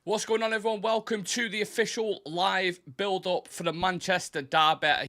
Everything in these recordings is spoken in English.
What's going on, everyone? Welcome to the official live build-up for the Manchester derby.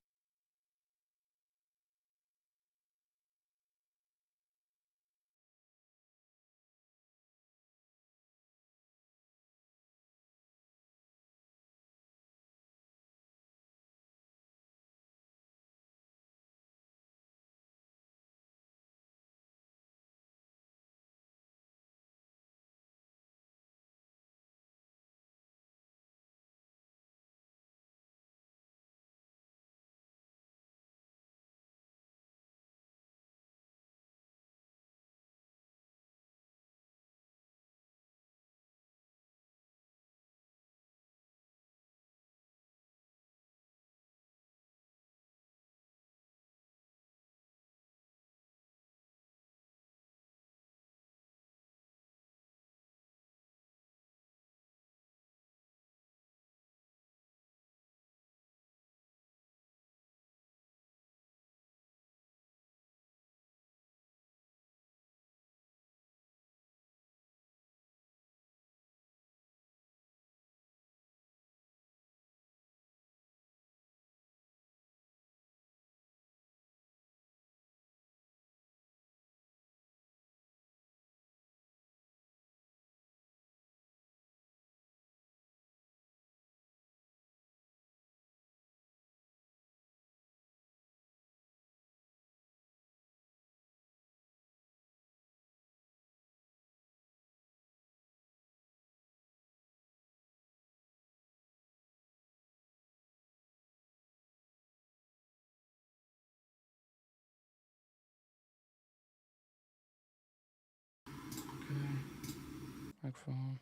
Microphone.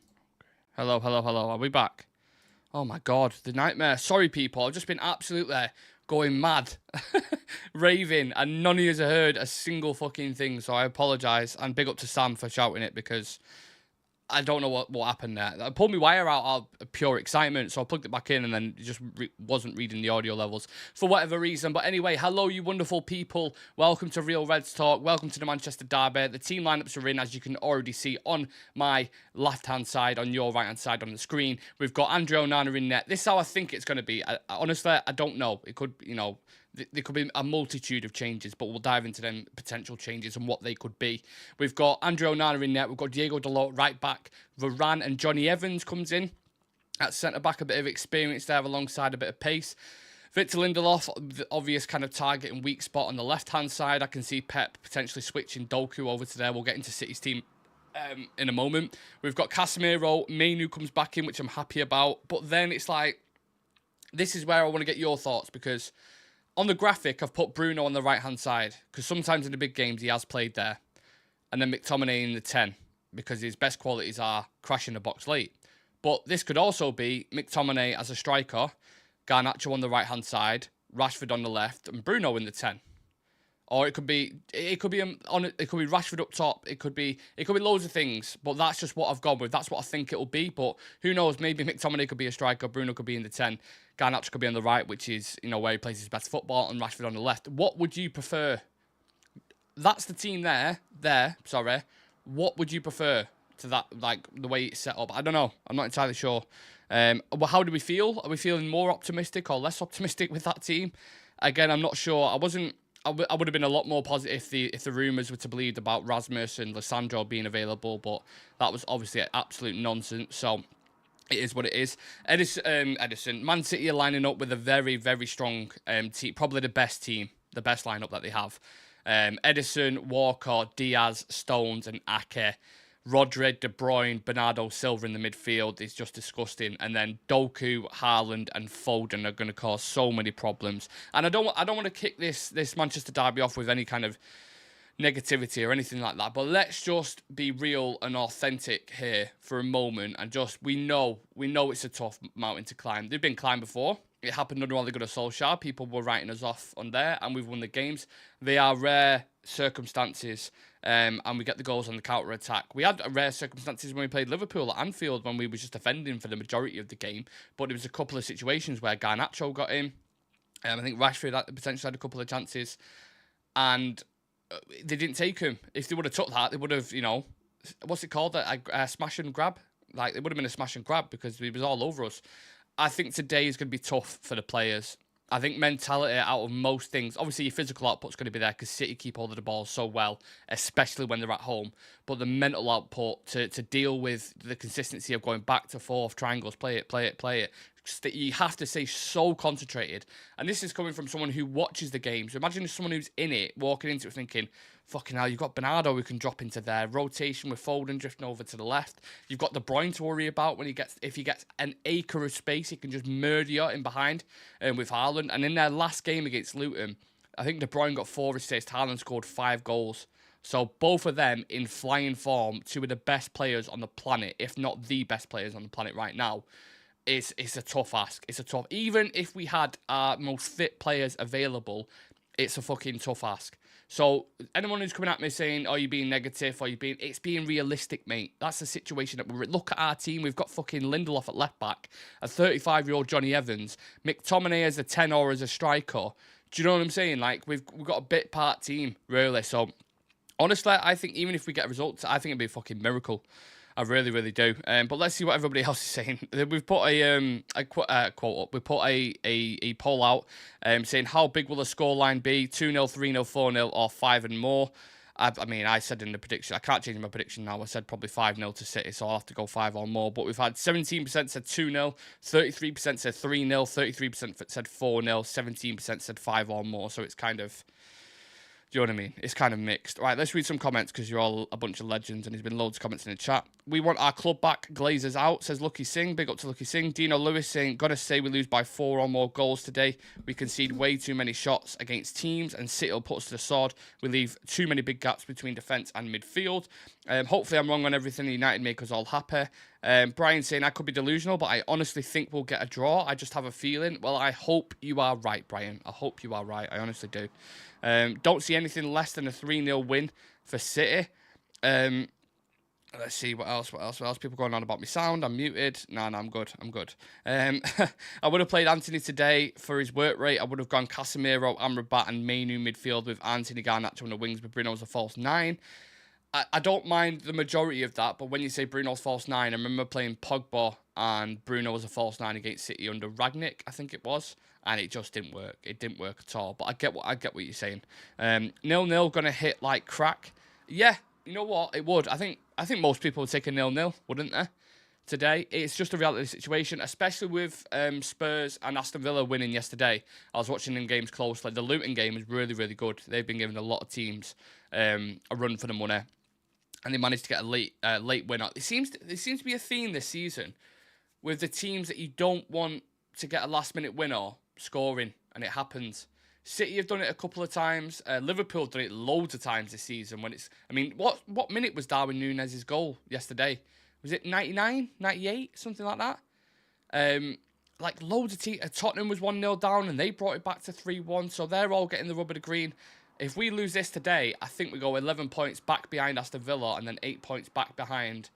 Hello. Are we back? Oh my God, the nightmare. Sorry, people. I've just been absolutely going mad, raving, and none of you have heard a single fucking thing. So I apologise, and big up to Sam for shouting it because I don't know what happened there. I pulled my wire out of pure excitement, so I plugged it back in and then it just wasn't reading the audio levels for whatever reason. But anyway, hello, you wonderful people. Welcome to Real Reds Talk. Welcome to the Manchester derby. The team lineups are in, as you can already see on my left-hand side, on your right-hand side on the screen. We've got Andre Onana in net. This is how I think it's going to be. Honestly, I don't know. It could, there could be a multitude of changes, but we'll dive into them potential changes and what they could be. We've got Andre Onana in net. We've got Diego Dalot right back. Varane and Johnny Evans comes in at centre-back. A bit of experience there alongside a bit of pace. Victor Lindelof, the obvious kind of target and weak spot on the left-hand side. I can see Pep potentially switching Doku over to there. We'll get into City's team in a moment. We've got Casemiro. Mainu comes back in, which I'm happy about. But then it's like, this is where I want to get your thoughts, because on the graphic, I've put Bruno on the right-hand side, because sometimes in the big games he has played there. And then McTominay in the 10, because his best qualities are crashing the box late. But this could also be McTominay as a striker, Garnacho on the right-hand side, Rashford on the left, and Bruno in the 10. Or it could be Rashford up top. It could be loads of things. But that's just what I've gone with. That's what I think it'll be. But who knows? Maybe McTominay could be a striker. Bruno could be in the 10. Garnacho could be on the right, which is where he plays his best football, and Rashford on the left. What would you prefer? That's the team there. Sorry. What would you prefer to that? Like the way it's set up. I don't know. I'm not entirely sure. Well, how do we feel? Are we feeling more optimistic or less optimistic with that team? Again, I'm not sure. I would have been a lot more positive if the rumours were to believe about Rasmus and Lissandro being available, but that was obviously absolute nonsense. So it is what it is. Edison, Man City are lining up with a very, very strong team, probably the best lineup that they have. Edison, Walker, Diaz, Stones, and Ake. Rodri, De Bruyne, Bernardo Silva in the midfield is just disgusting. And then Doku, Haaland, and Foden are going to cause so many problems. And I don't want to kick this Manchester derby off with any kind of negativity or anything like that. But let's just be real and authentic here for a moment. And just, we know it's a tough mountain to climb. They've been climbed before. It happened under Ole Gunnar Solskjaer. People were writing us off on there, and we've won the games. They are rare circumstances, and we get the goals on the counter-attack. We had rare circumstances when we played Liverpool at Anfield, when we were just defending for the majority of the game. But there was a couple of situations where Garnacho got in. I think Rashford potentially had a couple of chances, and they didn't take him. If they would have took that, they would have, what's it called? A smash and grab? like it would have been a smash and grab because he was all over us. I think today is going to be tough for the players. I think mentality out of most things, obviously your physical output's going to be there because City keep hold of the ball so well, especially when they're at home. But the mental output to deal with the consistency of going back to fourth triangles, play it. You have to stay so concentrated. And this is coming from someone who watches the games. Imagine someone who's in it, walking into it thinking, fucking hell, you've got Bernardo who can drop into there. Rotation with Foden drifting over to the left. You've got De Bruyne to worry about when if he gets an acre of space, he can just murder you in behind with Haaland. And in their last game against Luton, I think De Bruyne got 4 assists. Haaland scored 5 goals. So both of them in flying form, 2 of the best players on the planet, if not the best players on the planet right now. It's a tough ask. Even if we had our most fit players available, it's a fucking tough ask. So anyone who's coming at me saying, "Oh, you're being negative," or it's being realistic, mate. That's the situation that we're in. Look at our team. We've got fucking Lindelof at left back, a 35-year-old Johnny Evans, McTominay as a 10 or as a striker. Do you know what I'm saying? Like we've got a bit part team really. So honestly, I think even if we get results, I think it'd be a fucking miracle. I really, really do. But let's see what everybody else is saying. We've put a quote up. We put a poll out saying how big will the scoreline be? 2-0, 3-0, 4-0, or 5 and more. I mean, I said in the prediction, I can't change my prediction now. I said probably 5-0 to City, so I'll have to go 5 or more. But we've had 17% said 2-0, 33% said 3-0, 33% said 4-0, 17% said 5 or more. So it's kind of... Do you know what I mean? It's kind of mixed. Right, let's read some comments because you're all a bunch of legends and there's been loads of comments in the chat. We want our club back. Glazers out, says Lucky Singh. Big up to Lucky Singh. Dino Lewis saying, gotta say we lose by 4 or more goals today. We concede way too many shots against teams and City will put us to the sword. We leave too many big gaps between defence and midfield. Hopefully I'm wrong on everything. United make us all happy. Brian saying, I could be delusional, but I honestly think we'll get a draw. I just have a feeling. Well, I hope you are right, Brian. I hope you are right. I honestly do. Don't see anything less than a 3-0 win for City. Let's see, what else? People going on about my sound. I'm muted. No, I'm good. I would have played Anthony today for his work rate. I would have gone Casemiro, Amrabat, and Mainu midfield with Anthony Garnacho on the wings, but Bruno's a false 9. I don't mind the majority of that, but when you say Bruno's false 9, I remember playing Pogba and Bruno was a false 9 against City under Ragnick, I think it was, and it just didn't work. It didn't work at all. But I get what you're saying. 0-0 gonna hit like crack. Yeah, you know what? It would. I think most people would take a 0-0, wouldn't they? Today, it's just a reality situation, especially with Spurs and Aston Villa winning yesterday. I was watching them games closely. The Luton game was really, really good. They've been giving a lot of teams a run for the money, and they managed to get a late winner. There seems to be a theme this season with the teams that you don't want to get a last-minute winner scoring, and it happens. City have done it a couple of times. Liverpool have done it loads of times this season. What minute was Darwin Núñez's goal yesterday? Was it 99, 98, something like that? Loads of teams. Tottenham was 1-0 down and they brought it back to 3-1. So they're all getting the rub of the green. If we lose this today, I think we go 11 points back behind Aston Villa and then 8 points back behind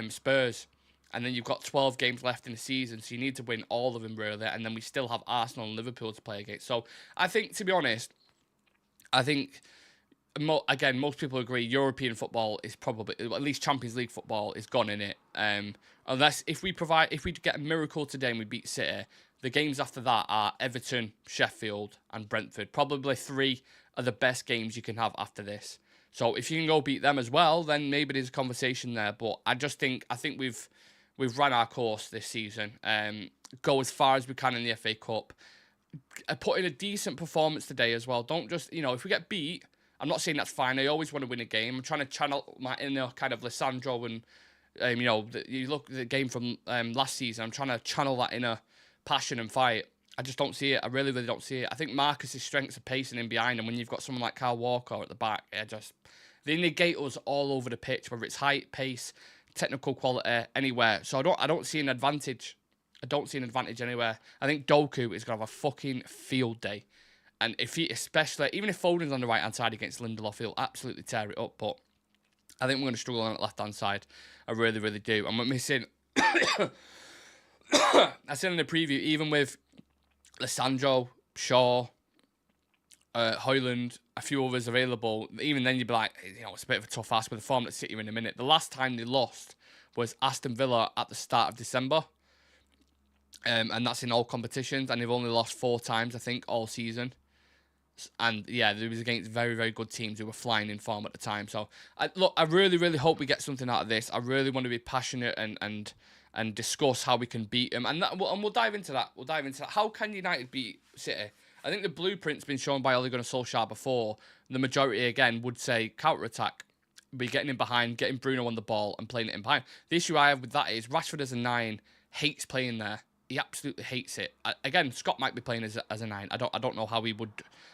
Spurs. And then you've got 12 games left in the season, so you need to win all of them, really. And then we still have Arsenal and Liverpool to play against. So I think, to be honest, again, most people agree European football is probably, at least Champions League football is gone in it. Unless if we get a miracle today and we beat City, the games after that are Everton, Sheffield, and Brentford. Probably 3 are the best games you can have after this. So if you can go beat them as well, then maybe there's a conversation there. But I think we've run our course this season. Go as far as we can in the FA Cup. Put in a decent performance today as well. Don't just, if we get beat, I'm not saying that's fine. I always want to win a game. I'm trying to channel my inner kind of Lissandro and, you look at the game from last season. I'm trying to channel that inner passion and fight. I just don't see it. I really, really don't see it. I think Marcus's strengths are pacing in behind, and when you've got someone like Kyle Walker at the back, they negate us all over the pitch, whether it's height, pace, technical quality, anywhere. So I don't see an advantage. I don't see an advantage anywhere. I think Doku is going to have a fucking field day. And even if Foden's on the right-hand side against Lindelof, he'll absolutely tear it up. But I think we're going to struggle on the left-hand side. I really, really do. And we're missing... I said in the preview, even with Lissandro, Shaw, Højlund, a few others available, even then you'd be like, it's a bit of a tough ask with the form that City are in a minute. The last time they lost was Aston Villa at the start of December. And that's in all competitions, and they've only lost 4 times, I think, all season. And yeah, it was against very, very good teams who were flying in form at the time. So, I really, really hope we get something out of this. I really want to be passionate and discuss how we can beat them. And we'll dive into that. We'll dive into that. How can United beat City? I think the blueprint's been shown by Ole Gunnar Solskjaer before. The majority, again, would say counter-attack. Be getting in behind, getting Bruno on the ball and playing it in behind. The issue I have with that is Rashford as a 9 hates playing there. He absolutely hates it. Again, Scott might be playing as a 9. I don't know how he would.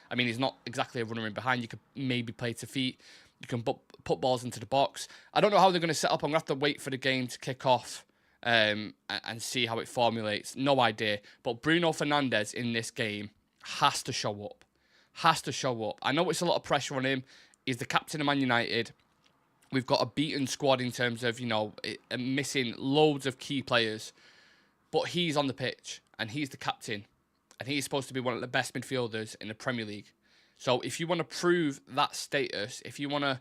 I mean, he's not exactly a runner in behind. You could maybe play to feet. You can put balls into the box. I don't know how they're going to set up. I'm going to have to wait for the game to kick off and see how it formulates. No idea. But Bruno Fernandes in this game has to show up. Has to show up. I know it's a lot of pressure on him. He's the captain of Man United. We've got a beaten squad in terms of, missing loads of key players. But he's on the pitch, and he's the captain, and he's supposed to be one of the best midfielders in the Premier League. So if you want to prove that status, if you want to,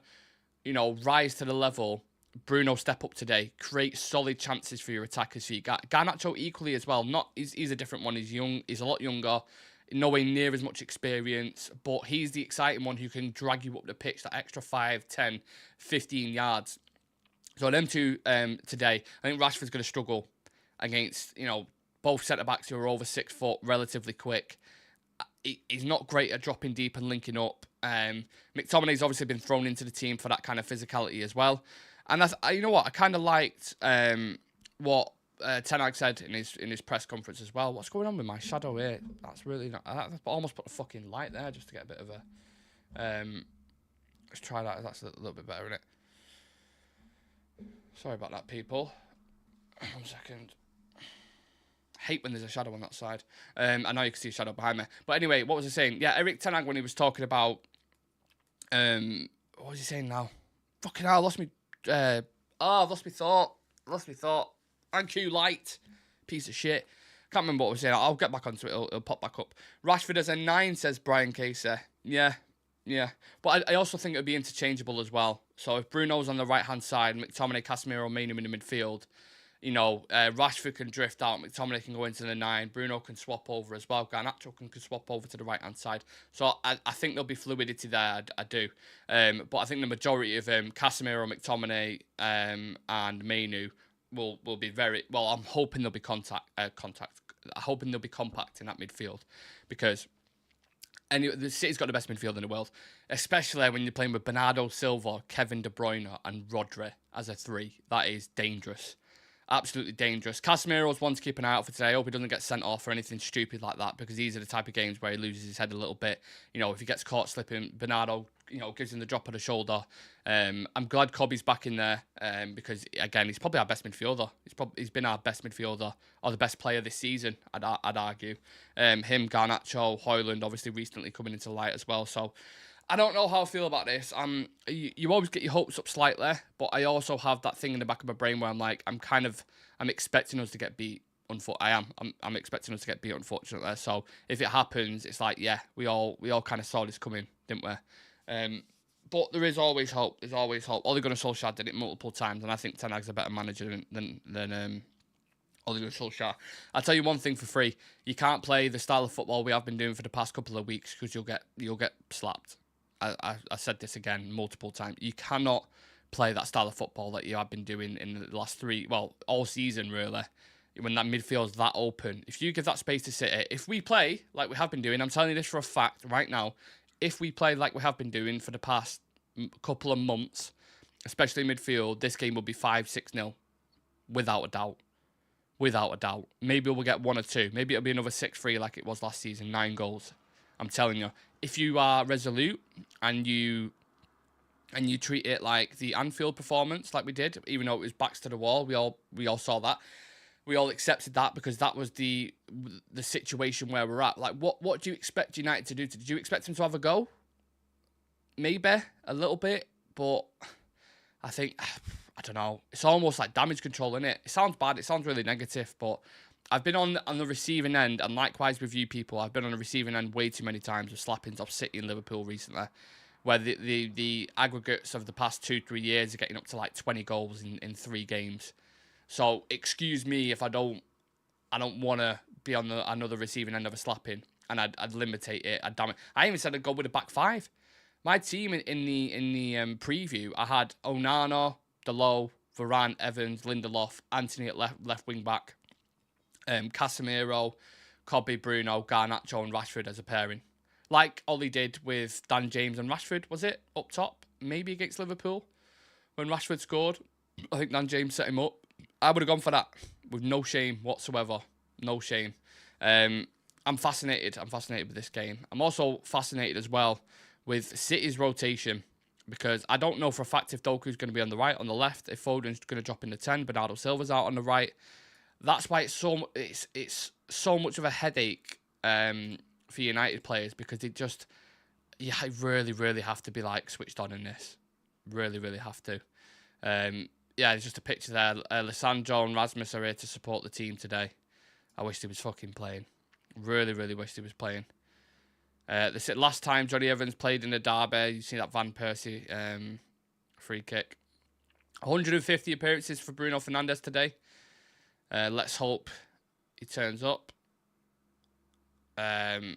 rise to the level, Bruno, step up today, create solid chances for your attackers. For you. Garnacho equally as well. He's a different one. He's young. He's a lot younger. Nowhere near as much experience, but he's the exciting one who can drag you up the pitch that extra 5, 10, 15 yards. So them two today, I think Rashford's going to struggle against, both centre-backs who are over 6 foot, relatively quick. He's not great at dropping deep and linking up. McTominay's obviously been thrown into the team for that kind of physicality as well. And you know what? I kind of liked what Ten Hag said in his press conference as well. What's going on with my shadow here? That's really not... I almost put a fucking light there just to get a bit of a... let's try that. That's a little bit better, isn't it? Sorry about that, people. 1 second. Hate when there's a shadow on that side. I know you can see a shadow behind me. But anyway, what was I saying? Yeah, Eric Ten Hag, when he was talking about... what was he saying now? Fucking hell, I lost me... I've lost my thought. Thank you, light. Piece of shit. Can't remember what I was saying. I'll get back onto it. It'll pop back up. Rashford as a 9, says Brian Casey. Yeah. But I also think it would be interchangeable as well. So if Bruno's on the right-hand side, McTominay, Casemiro, Mainu in the midfield... Rashford can drift out, McTominay can go into the 9, Bruno can swap over as well, Garnacho can swap over to the right-hand side. So I think there'll be fluidity there, I do. But I think the majority of Casemiro, McTominay and Mainu will be very... Well, I'm hoping they'll be I'm hoping they'll be compact in that midfield because... And the City's got the best midfield in the world, especially when you're playing with Bernardo Silva, Kevin De Bruyne and Rodri as a 3. That is dangerous. Absolutely dangerous. Casemiro's one to keep an eye out for today. I hope he doesn't get sent off or anything stupid like that because these are the type of games where he loses his head a little bit. If he gets caught slipping, Bernardo, gives him the drop of the shoulder. I'm glad Kobe's back in there because, again, he's probably our best midfielder. He's been our best midfielder or the best player this season, I'd argue. Him, Garnacho, Højlund, obviously recently coming into light as well. So I don't know how I feel about this. You always get your hopes up slightly, but I also have that thing in the back of my brain where I'm like, I'm expecting us to get beat. I'm expecting us to get beat, unfortunately. So if it happens, it's like, yeah, we all kind of saw this coming, didn't we? But there is always hope. There's always hope. Ole Gunnar Solskjaer did it multiple times, and I think Ten Hag's a better manager than Ole Gunnar Solskjaer. I'll tell you one thing for free: you can't play the style of football we have been doing for the past couple of weeks because you'll get slapped. I said this again multiple times. You cannot play that style of football that you have been doing in the last all season really. When that midfield's that open, if you give that space to City, if we play like we have been doing, I'm telling you this for a fact right now. If we play like we have been doing for the past couple of months, especially midfield, this game will be 5-6-0, without a doubt. Without a doubt. Maybe we'll get 1 or 2. Maybe it'll be another 6-3 like it was last season, 9 goals. I'm telling you, if you are resolute and you treat it like the Anfield performance, like we did, even though it was backs to the wall, we all saw that. We all accepted that because that was the situation where we're at. Like, what do you expect United to do? Did you expect them to have a go? Maybe a little bit, but I think I don't know. It's almost like damage control, isn't it? It sounds bad. It sounds really negative, but I've been on the receiving end, and likewise with you people, I've been on the receiving end way too many times with slappings of City and Liverpool recently, where the aggregates of the past 2-3 years are getting up to like 20 goals in 3 games. So excuse me if I don't want to be on another receiving end of a slapping, and I'd limitate it. I'd damn it. I even said I'd go with a back five. My team in the preview, I had Onana, Delo, Varane, Evans, Lindelof, Anthony at left wing back, Casemiro, Cobby, Bruno, Garnacho, and Rashford as a pairing, like Ollie did with Dan James and Rashford. Was it up top? Maybe against Liverpool when Rashford scored. I think Dan James set him up. I would have gone for that with no shame whatsoever. No shame. I'm fascinated. I'm fascinated with this game. I'm also fascinated as well with City's rotation, because I don't know for a fact if Doku's going to be on the right, on the left, if Foden's going to drop in the 10, Bernardo Silva's out on the right. That's why it's so much of a headache for United players, because I really have to be like switched on in this. Really have to. There's just a picture there. Lissandro and Rasmus are here to support the team today. I wish he was fucking playing. Really wished he was playing. This last time Johnny Evans played in a derby, you see that Van Persie free kick. 150 appearances for Bruno Fernandes today. Let's hope he turns up. Statman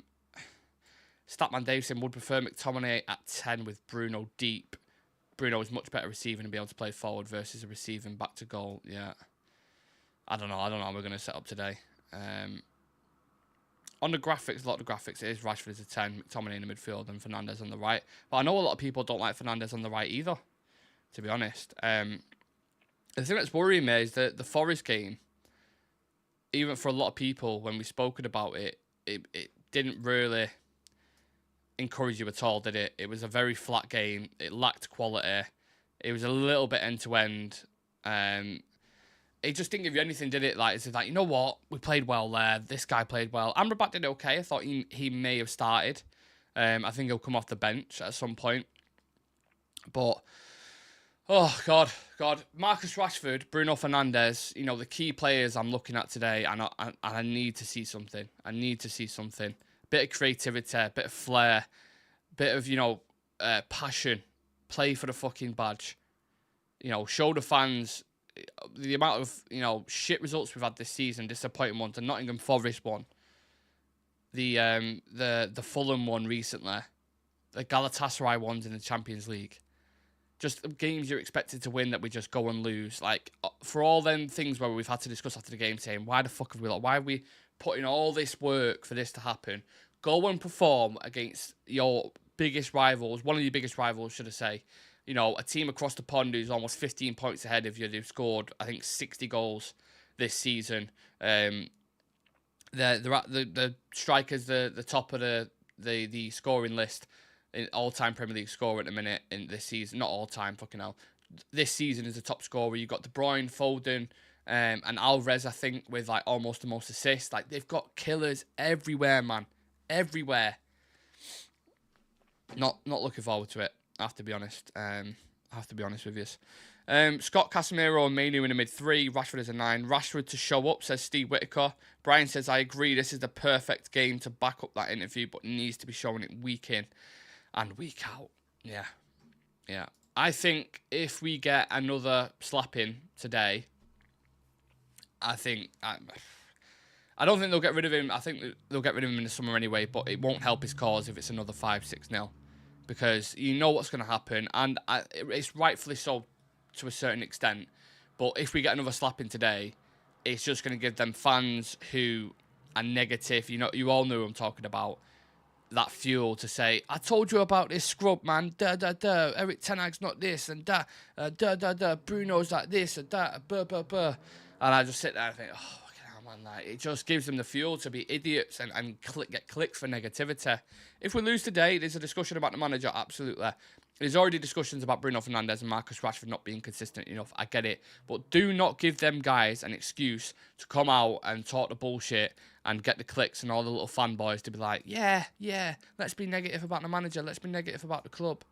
Davison would prefer McTominay at 10 with Bruno deep. Bruno is much better receiving and be able to play forward versus a receiving back to goal. Yeah. I don't know how we're going to set up today. On the graphics, a lot of the graphics, it is Rashford as a 10, McTominay in the midfield, and Fernandes on the right. But I know a lot of people don't like Fernandes on the right either, to be honest. The thing that's worrying me is that the Forest game, even for a lot of people, when we've spoken about it, it didn't really encourage you at all, did it? It was a very flat game. It lacked quality. It was a little bit end-to-end. It just didn't give you anything, did it? Like, it's like, you know what? We played well there. This guy played well. Amrabat did okay. I thought he may have started. I think he'll come off the bench at some point. But, oh, God. Marcus Rashford, Bruno Fernandes, the key players I'm looking at today, and I need to see something. Bit of creativity, bit of flair, bit of, passion. Play for the fucking badge. Show the fans the amount of shit results we've had this season, disappointing ones. The Nottingham Forest one, the Fulham one recently, the Galatasaray ones in the Champions League. Just games you're expected to win that we just go and lose. Like, for all them things where we've had to discuss after the game, saying why the fuck have we why have we put in all this work for this to happen? Go and perform against your biggest rivals, one of your biggest rivals, should I say. A team across the pond who's almost 15 points ahead of you. They've scored, I think, 60 goals this season. They're at the strikers, the top of the scoring list in all-time Premier League scorer at the minute in this season. Not all-time, fucking hell. This season is the top scorer. You've got De Bruyne, Foden, and Alvarez, I think, with like almost the most assists. Like, they've got killers everywhere, man. Everywhere. Not looking forward to it. I have to be honest. With you. Scott, Casemiro and Manu in the mid 3. Rashford is a 9. Rashford to show up, says Steve Whitaker. Brian says, I agree, this is the perfect game to back up that interview, but needs to be showing it week in and week out. Yeah. I think if we get another slapping today, I don't think they'll get rid of him. I think they'll get rid of him in the summer anyway, but it won't help his cause if it's another 5-6-0. Because you know what's going to happen, and it's rightfully so to a certain extent. But if we get another slapping today, it's just going to give them fans who are negative. You all know who I'm talking about. That fuel to say, I told you about this scrub, man. Eric Ten Hag's not this and that. Bruno's like this and that. And I just sit there and think, oh, man, like, it just gives them the fuel to be idiots and get clicks for negativity. If we lose today, there's a discussion about the manager, absolutely. There's already discussions about Bruno Fernandes and Marcus Rashford not being consistent enough. I get it. But do not give them guys an excuse to come out and talk the bullshit and get the clicks and all the little fanboys to be like, yeah, let's be negative about the manager. Let's be negative about the club.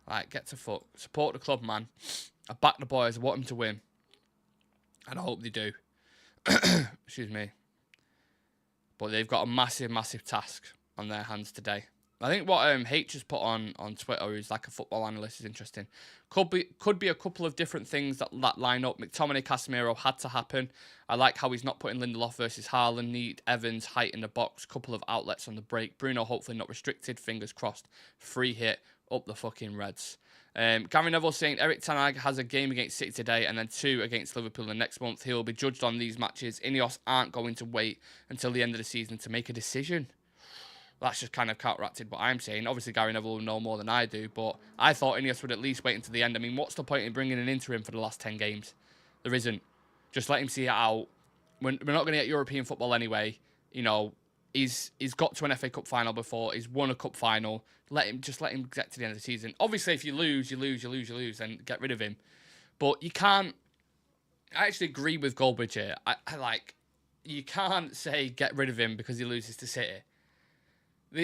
Like, get to fuck. Support the club, man. I back the boys. I want them to win. And I hope they do. Excuse me. But they've got a massive task on their hands today. I think what H has put on Twitter, who's like a football analyst, is interesting. Could be a couple of different things that line up. McTominay, Casemiro had to happen. I like how he's not putting Lindelof versus Haaland. Need Evans, height in the box, couple of outlets on the break. Bruno hopefully not restricted. Fingers crossed. Free hit up the fucking Reds. Gary Neville saying Eric Ten Hag has a game against City today and then 2 against Liverpool the next month. He will be judged on these matches. Ineos aren't going to wait until the end of the season to make a decision. That's just kind of counteracted what I'm saying. Obviously, Gary Neville will know more than I do, but I thought Ineos would at least wait until the end. I mean, what's the point in bringing an interim for the last 10 games? There isn't. Just let him see it out. We're not going to get European football anyway. You know, he's got to an FA Cup final before. He's won a cup final. Let him get to the end of the season. Obviously, if you lose, then get rid of him. But you can't. I actually agree with Goldbridge here. You can't say get rid of him because he loses to City.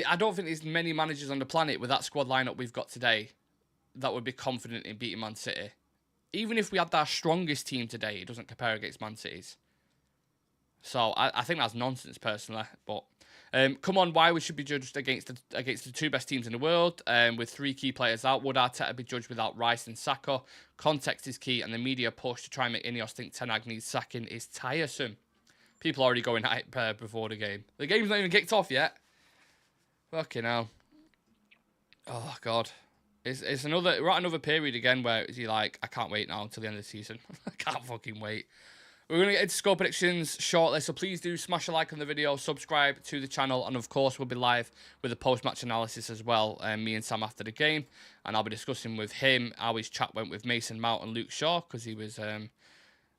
I don't think there's many managers on the planet with that squad lineup we've got today that would be confident in beating Man City. Even if we had our strongest team today, it doesn't compare against Man City's. So I think that's nonsense, personally. But come on, why we should be judged against the 2 best teams in the world with 3 key players out? Would Arteta be judged without Rice and Saka? Context is key, and the media push to try and make Ineos think Ten Hag needs sacking is tiresome. People already going at it before the game. The game's not even kicked off yet. Fucking hell. Oh, God. It's another... We're at another period again where you're like, I can't wait now until the end of the season. I can't fucking wait. We're going to get into score predictions shortly, so please do smash a like on the video, subscribe to the channel, and of course we'll be live with a post-match analysis as well, me and Sam after the game, and I'll be discussing with him how his chat went with Mason Mount and Luke Shaw, because he was...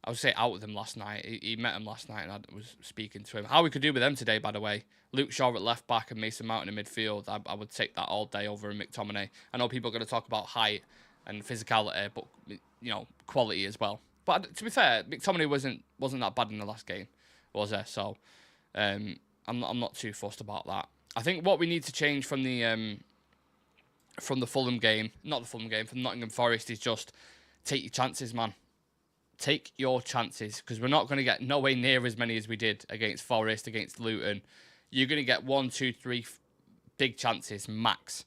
I would say out with him last night. He met him last night and I was speaking to him. How we could do with them today, by the way. Luke Shaw at left back and Mason Mount in the midfield. I would take that all day over McTominay. I know people are going to talk about height and physicality, but, you know, quality as well. But to be fair, McTominay wasn't that bad in the last game, was there? So I'm not too fussed about that. I think what we need to change from the Fulham game, not the Fulham game, from Nottingham Forest is just take your chances, man. Take your chances, because we're not going to get nowhere near as many as we did against Forest, against Luton. You're going to get 1, 2, 3 big chances max.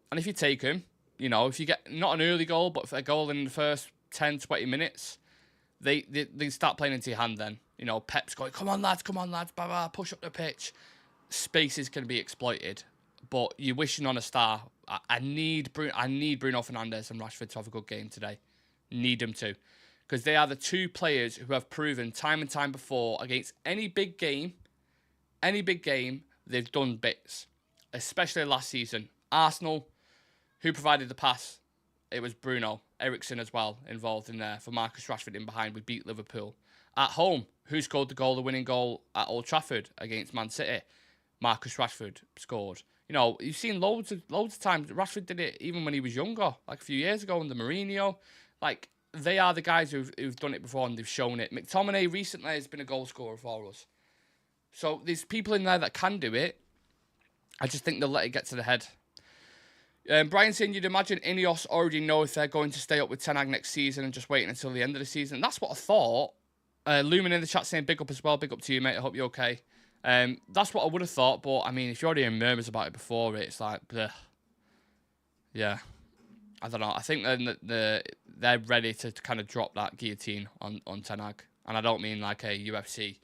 And if you take them, you know, if you get not an early goal, but a goal in the first 10, 20 minutes, they start playing into your hand then. You know, Pep's going, come on, lads, blah, blah, push up the pitch. Spaces can be exploited, but you're wishing on a star. I need Bruno Fernandes and Rashford to have a good game today. Need them to. Because they are the 2 players who have proven time and time before against any big game, they've done bits. Especially last season. Arsenal, who provided the pass? It was Bruno. Eriksen as well involved in there for Marcus Rashford in behind. We beat Liverpool. At home, who scored the winning goal at Old Trafford against Man City? Marcus Rashford scored. You know, you've seen loads of times. Rashford did it even when he was younger, like a few years ago under Mourinho. Like, they are the guys who've done it before and they've shown it. McTominay recently has been a goal scorer for us. So there's people in there that can do it. I just think they'll let it get to the head. Brian saying, you'd imagine Ineos already know if they're going to stay up with Ten Hag next season and just waiting until the end of the season. That's what I thought. Lumen in the chat saying, big up as well. Big up to you, mate. I hope you're okay. That's what I would have thought. But, I mean, if you're already hearing murmurs about it before, it's like, bleh. Yeah. I don't know. I think they're ready to kind of drop that guillotine on Ten Hag. And I don't mean like a UFC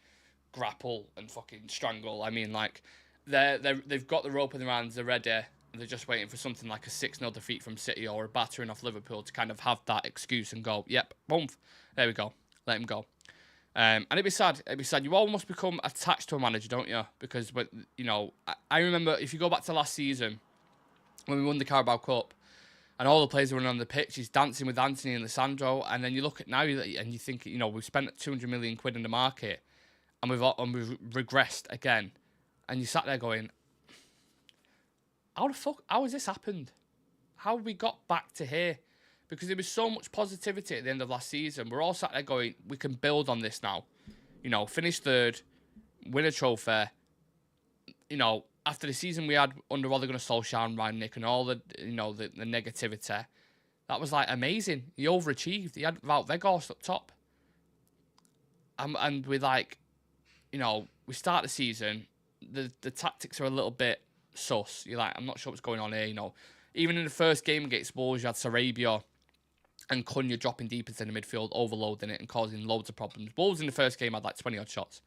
grapple and fucking strangle. I mean like they've got the rope in their hands. They're ready. And they're just waiting for something like a 6-0 defeat from City or a battering off Liverpool to kind of have that excuse and go, yep, boom, there we go. Let him go. And it'd be sad. You almost become attached to a manager, don't you? Because, you know, I remember if you go back to last season when we won the Carabao Cup, and all the players are running on the pitch, he's dancing with Anthony and Lissandro. And then you look at now and you think, you know, we've spent 200 million quid in the market and we've regressed again. And you sat there going, how has this happened? How have we got back to here? Because there was so much positivity at the end of last season. We're all sat there going, we can build on this now. You know, finish 3rd, win a trophy. You know, after the season we had under Ole Gunnar Solskjaer and Rangnick and all the, you know, the negativity, that was like amazing. He overachieved. He had Wout Weghorst up top. And with like, you know, we start the season, the tactics are a little bit sus. You're like, I'm not sure what's going on here, you know. Even in the first game against Wolves, you had Sarabia and Cunha dropping deep into the midfield, overloading it and causing loads of problems. Wolves in the first game had like 20-odd shots.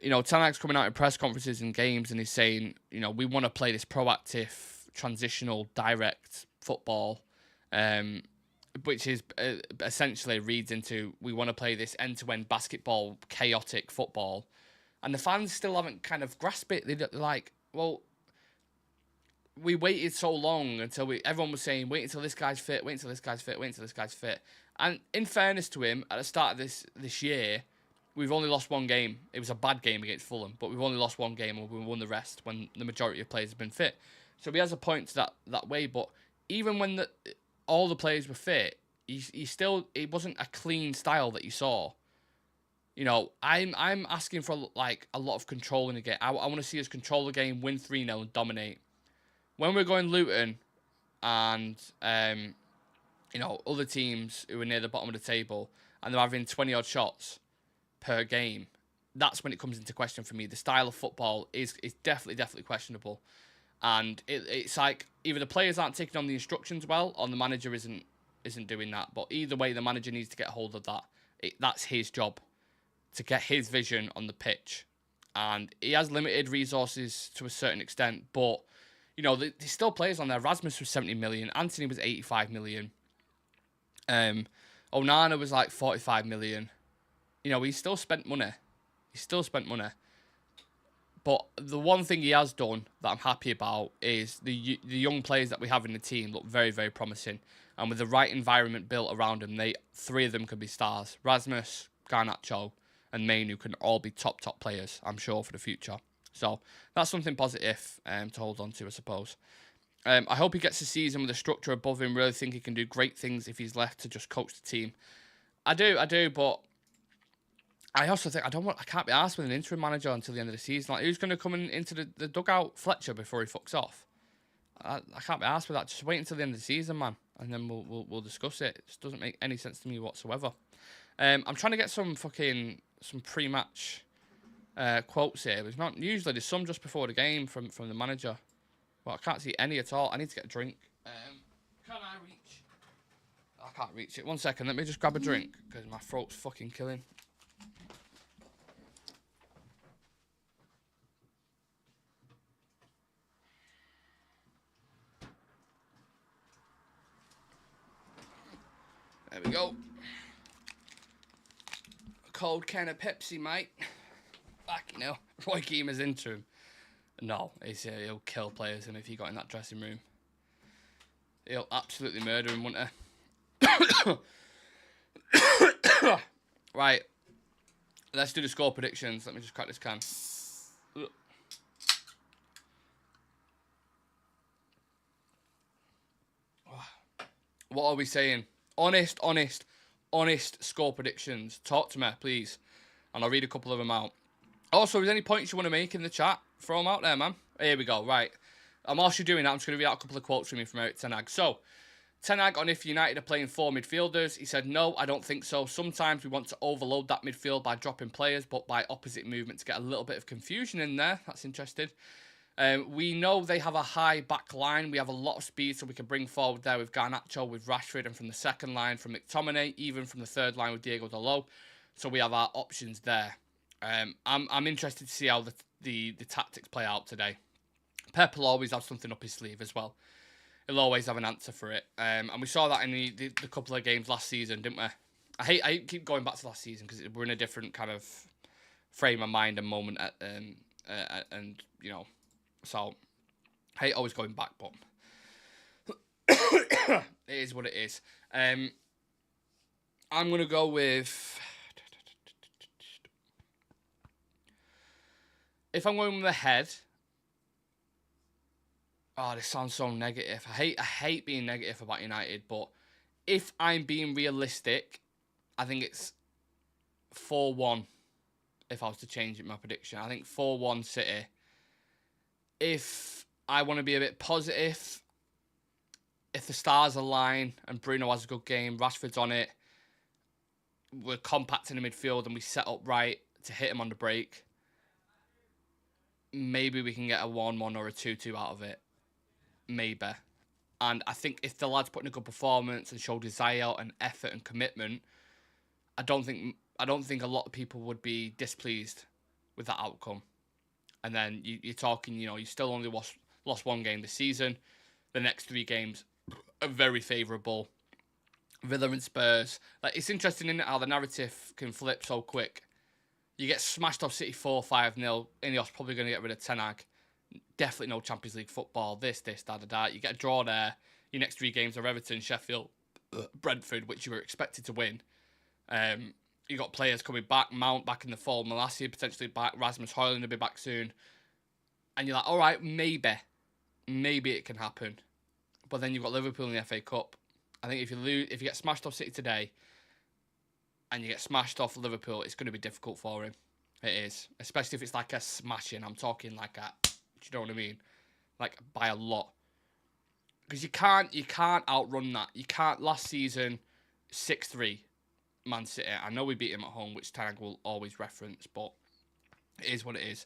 You know, Ten Hag's coming out in press conferences and games and he's saying, you know, we want to play this proactive, transitional, direct football, which is essentially reads into we want to play this end-to-end basketball, chaotic football. And the fans still haven't kind of grasped it. They're like, well, we waited so long until everyone was saying, wait until this guy's fit, wait until this guy's fit, wait until this guy's fit. And in fairness to him, at the start of this year, we've only lost one game. It was a bad game against Fulham, but we've only lost one game and we won the rest when the majority of players have been fit. So he has a point to that way, but even when all the players were fit, it wasn't a clean style that you saw. You know, I'm asking for like a lot of control in the game. I want to see us control the game, win 3-0 and dominate. When we're going Luton and you know, other teams who are near the bottom of the table and they're having 20-odd shots per game, that's when it comes into question for me. The style of football is definitely questionable. And it's like either the players aren't taking on the instructions well or the manager isn't doing that. But either way, the manager needs to get a hold of that. That's his job, to get his vision on the pitch. And he has limited resources to a certain extent, but you know, there's still players on there. Rasmus was 70 million, Anthony was 85 million. Onana was like 45 million. You know, he still spent money. But the one thing he has done that I'm happy about is the young players that we have in the team look very, very promising. And with the right environment built around them, three of them could be stars. Rasmus, Garnacho, and Mainu can all be top players, I'm sure, for the future. So that's something positive to hold on to, I suppose. I hope he gets a season with a structure above him. Really think he can do great things if he's left to just coach the team. I do, but I also think I can't be asked with an interim manager until the end of the season. Like, who's going to come into the dugout? Fletcher before he fucks off. I can't be asked with that. Just wait until the end of the season, man, and then we'll discuss it. It just doesn't make any sense to me whatsoever. I'm trying to get some pre-match quotes here. There's not usually. There's some just before the game from the manager, but I can't see any at all. I need to get a drink. Can I reach? I can't reach it. 1 second. Let me just grab a drink because my throat's fucking killing. There we go. A cold can of Pepsi, mate. Back, you know. Roy Keemer's interim. No, he'll kill players, and if he got in that dressing room, he'll absolutely murder him, wouldn't he? Right. Let's do the score predictions. Let me just crack this can. What are we saying? Honest score predictions. Talk to me, please. And I'll read a couple of them out. Also, if there's any points you want to make in the chat, throw them out there, man. Here we go. Right. And whilst you're doing that, I'm just going to read out a couple of quotes from me from Eric Ten Hag. So, Ten Hag on if United are playing 4 midfielders. He said, no, I don't think so. Sometimes we want to overload that midfield by dropping players, but by opposite movement to get a little bit of confusion in there. That's interesting. We know they have a high back line. We have a lot of speed, so we can bring forward there with Garnacho, with Rashford, and from the second line from McTominay, even from the third line with Diego Dalot. So we have our options there. I'm interested to see how the tactics play out today. Pep will always have something up his sleeve as well. He'll always have an answer for it. And we saw that in the couple of games last season, didn't we? I hate keep going back to last season because we're in a different kind of frame of mind and moment and you know. So, I hate always going back, but it is what it is. I'm going to go with... If I'm going with the head... Oh, this sounds so negative. I hate being negative about United, but if I'm being realistic, I think it's 4-1 if I was to change it, my prediction. I think 4-1 City. If I want to be a bit positive, if the stars align and Bruno has a good game, Rashford's on it, we're compact in the midfield and we set up right to hit him on the break, maybe we can get a 1-1 or a 2-2 out of it. Maybe. And I think if the lads put in a good performance and show desire and effort and commitment, I don't think a lot of people would be displeased with that outcome. And then you're talking, you still only lost one game this season. The next 3 games are very favourable. Villa and Spurs. Like, it's interesting, isn't it, how the narrative can flip so quick. You get smashed off City 4-5-0. Ineos probably going to get rid of Ten Hag. Definitely no Champions League football. This, da-da-da. You get a draw there. Your next 3 games are Everton, Sheffield, Brentford, which you were expected to win. You got players coming back. Mount back in the fall. Malacia potentially back. Rasmus Højlund will be back soon. And you're like, all right, maybe it can happen. But then you've got Liverpool in the FA Cup. I think if you get smashed off City today, and you get smashed off Liverpool, it's going to be difficult for him. It is, especially if it's like a smashing. I'm talking like a, do you know what I mean? Like by a lot. Because you can't outrun that. You can't. Last season, 6-3, Man City. I know we beat him at home, which Ten Hag will always reference, but it is what it is.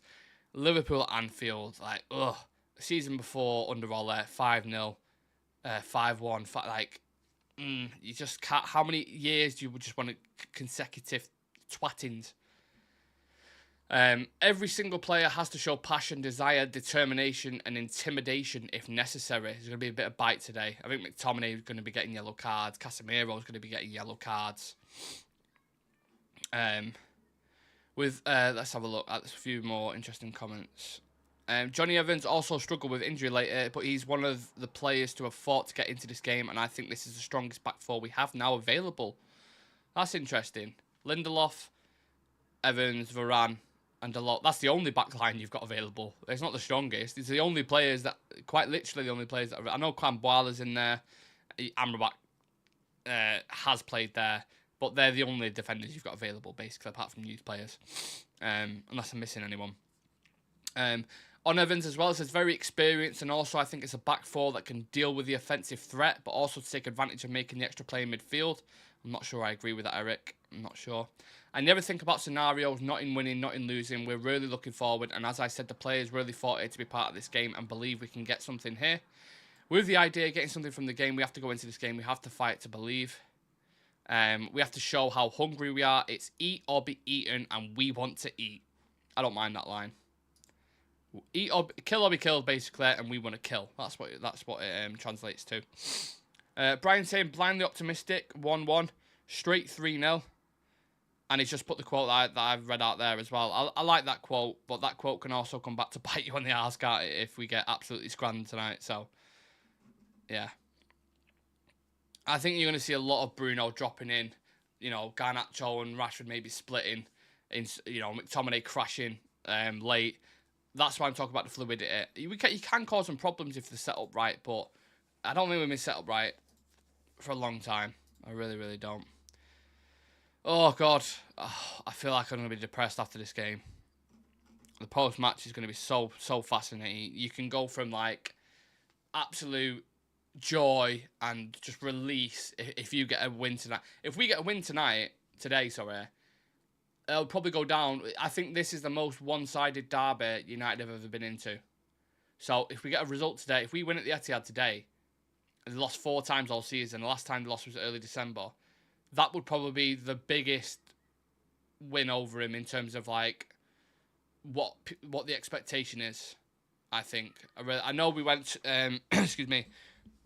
Liverpool at Anfield, like, ugh. The season before, under Ole, 5-0, 5-1, like, you just can't. How many years do you just want consecutive twattings? Every single player has to show passion, desire, determination, and intimidation if necessary. There's going to be a bit of bite today. I think McTominay is going to be getting yellow cards. Casemiro is going to be getting yellow cards. Let's have a look at a few more interesting comments. Johnny Evans also struggled with injury later, but he's one of the players to have fought to get into this game, and I think this is the strongest back four we have now available. That's interesting. Lindelof, Evans, Varane, and Dalot. That's the only back line you've got available. It's not the strongest. It's the only players that, quite literally the only players that I know Kramboala's in there. Amrabat has played there, but they're the only defenders you've got available, basically, apart from youth players. Unless I'm missing anyone. On Evans as well, it says very experienced, and also I think it's a back four that can deal with the offensive threat, but also to take advantage of making the extra play in midfield. I'm not sure I agree with that, Eric. I'm not sure. I never think about scenarios, not in winning, not in losing. We're really looking forward, and as I said, the players really fought it to be part of this game and believe we can get something here. With the idea of getting something from the game, we have to go into this game. We have to fight to believe. We have to show how hungry we are. It's eat or be eaten, and we want to eat. I don't mind that line. Eat or kill or be killed, basically, and we want to kill. That's what it translates to. Brian saying blindly optimistic, 1-1, straight 3-0, and he's just put the quote that I've read out there as well. I like that quote, but that quote can also come back to bite you on the arse, can't it, if we get absolutely scrammed tonight. So, yeah, I think you're going to see a lot of Bruno dropping in. Garnacho and Rashford maybe splitting, McTominay crashing late. That's why I'm talking about the fluidity. You can cause some problems if they're set up right, but I don't think we've been set up right for a long time. I really, really don't. Oh, God. I feel like I'm going to be depressed after this game. The post-match is going to be so fascinating. You can go from, like, absolute joy and just release if you get a win tonight. If we get a win today, it'll probably go down. I think this is the most one-sided derby United have ever been into. So if we get a result today, if we win at the Etihad today, they lost 4 times all season. The last time they lost was early December. That would probably be the biggest win over him in terms of like what the expectation is. I think. I know we went. Excuse me.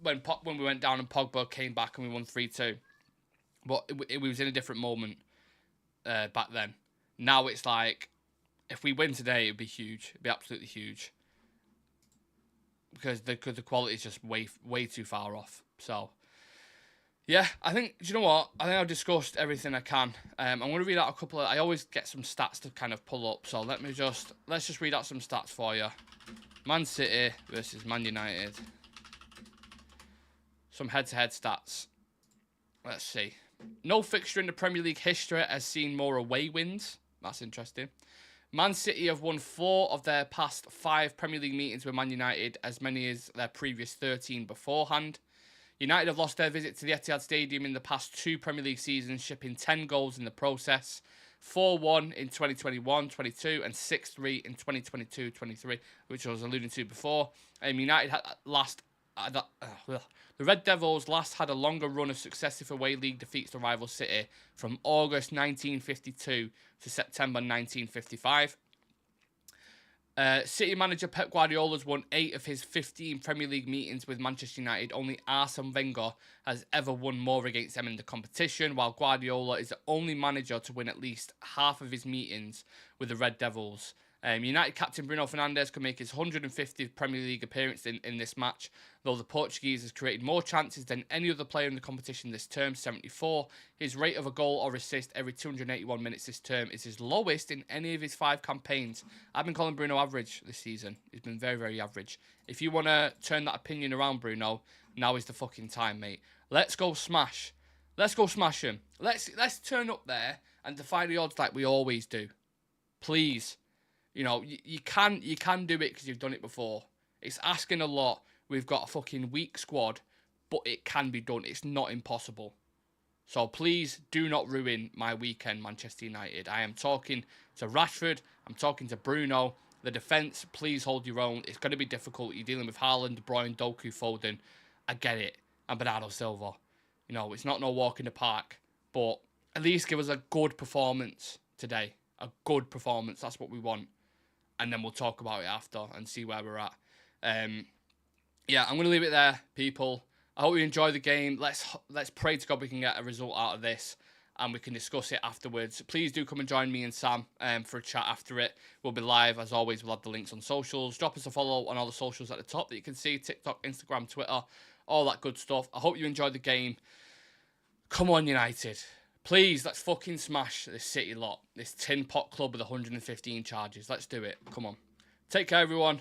When we went down and Pogba came back and we won 3-2, but it was in a different moment. Back then. Now it's like, if we win today, it'd be huge. It'd be absolutely huge. Because the quality is just way too far off. So, yeah, I think, do you know what? I think I've discussed everything I can. I'm going to read out a couple of, I always get some stats to kind of pull up. So let's just read out some stats for you. Man City versus Man United. Some head-to-head stats. Let's see. No fixture in the Premier League history has seen more away wins. That's interesting. Man City have won 4 of their past 5 Premier League meetings with Man United, as many as their previous 13 beforehand. United have lost their visit to the Etihad Stadium in the past 2 Premier League seasons, shipping 10 goals in the process. 4-1 in 2021-22 and 6-3 in 2022-23, which I was alluding to before. United had the Red Devils last had a longer run of successive away league defeats to rival City from August 1952 to September 1955. City manager Pep Guardiola's won 8 of his 15 Premier League meetings with Manchester United. Only Arsene Wenger has ever won more against them in the competition, while Guardiola is the only manager to win at least half of his meetings with the Red Devils. United captain Bruno Fernandes could make his 150th Premier League appearance in this match, though the Portuguese has created more chances than any other player in the competition this term, 74. His rate of a goal or assist every 281 minutes this term is his lowest in any of his 5 campaigns. I've been calling Bruno average this season. He's been very, very average. If you want to turn that opinion around, Bruno, now is the fucking time, mate. Let's go smash. Let's go smash him. Let's turn up there and defy the odds like we always do. Please. You know, you can do it because you've done it before. It's asking a lot. We've got a fucking weak squad, but it can be done. It's not impossible. So please do not ruin my weekend, Manchester United. I am talking to Rashford. I'm talking to Bruno. The defence, please hold your own. It's going to be difficult. You're dealing with Haaland, De Bruyne, Doku, Foden. I get it. And Bernardo Silva. You know, it's not no walk in the park. But at least give us a good performance today. A good performance. That's what we want. And then we'll talk about it after and see where we're at. Yeah, I'm going to leave it there, people. I hope you enjoy the game. Let's pray to God we can get a result out of this and we can discuss it afterwards. Please do come and join me and Sam for a chat after it. We'll be live, as always. We'll have the links on socials. Drop us a follow on all the socials at the top that you can see. TikTok, Instagram, Twitter, all that good stuff. I hope you enjoyed the game. Come on, United. Please, let's fucking smash this City lot. This tin pot club with 115 charges. Let's do it. Come on. Take care, everyone.